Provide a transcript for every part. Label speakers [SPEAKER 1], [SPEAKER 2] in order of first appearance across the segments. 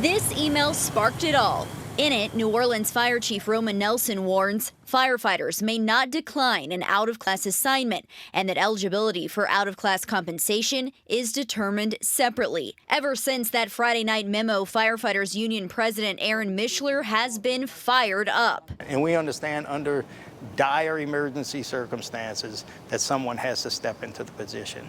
[SPEAKER 1] This email sparked it all. In it, New Orleans Fire Chief Roman Nelson warns firefighters may not decline an out-of-class assignment and that eligibility for out-of-class compensation is determined separately. Ever since that Friday night memo, Firefighters Union President Aaron Mishler has been fired up.
[SPEAKER 2] And we understand under dire emergency circumstances that someone has to step into the position.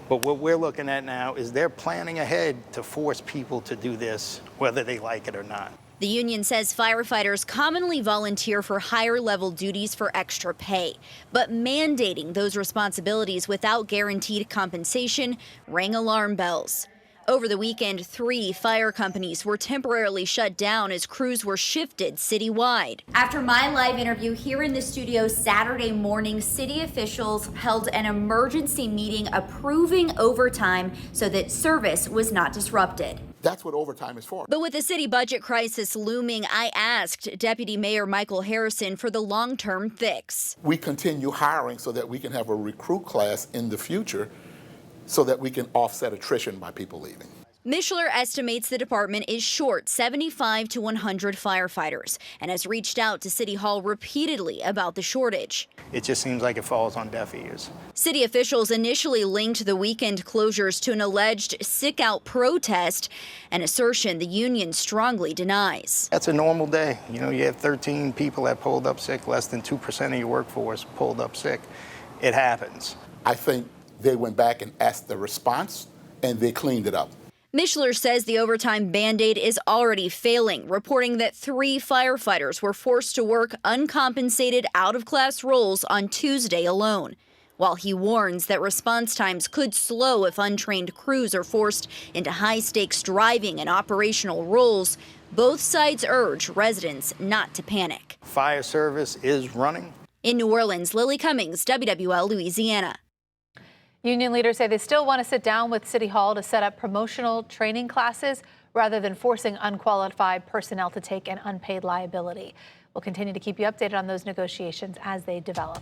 [SPEAKER 2] But what we're looking at now is they're planning ahead to force people to do this, whether they like it or not.
[SPEAKER 1] The union says firefighters commonly volunteer for higher level duties for extra pay, but mandating those responsibilities without guaranteed compensation rang alarm bells. Over the weekend, 3 fire companies were temporarily shut down as crews were shifted citywide. After my live interview here in the studio Saturday morning, city officials held an emergency meeting approving overtime so that service was not disrupted.
[SPEAKER 3] That's what overtime is for.
[SPEAKER 1] But with the city budget crisis looming, I asked Deputy Mayor Michael Harrison for the long-term fix.
[SPEAKER 3] We continue hiring so that we can have a recruit class in the future so that we can offset attrition by people leaving.
[SPEAKER 1] Mishler estimates the department is short 75 to 100 firefighters and has reached out to City Hall repeatedly about the shortage.
[SPEAKER 2] It just seems like it falls on deaf ears.
[SPEAKER 1] City officials initially linked the weekend closures to an alleged sick-out protest, an assertion the union strongly denies.
[SPEAKER 2] That's a normal day. You know, you have 13 people that pulled up sick, less than 2% of your workforce pulled up sick. It happens.
[SPEAKER 3] I think they went back and asked the response, and they cleaned it up.
[SPEAKER 1] Mishler says the overtime Band-Aid is already failing, reporting that 3 firefighters were forced to work uncompensated out-of-class roles on Tuesday alone. While he warns that response times could slow if untrained crews are forced into high-stakes driving and operational roles, both sides urge residents not to panic.
[SPEAKER 2] Fire service is running.
[SPEAKER 1] In New Orleans, Lily Cummings, WWL Louisiana.
[SPEAKER 4] Union leaders say they still want to sit down with City Hall to set up promotional training classes rather than forcing unqualified personnel to take an unpaid liability. We'll continue to keep you updated on those negotiations as they develop.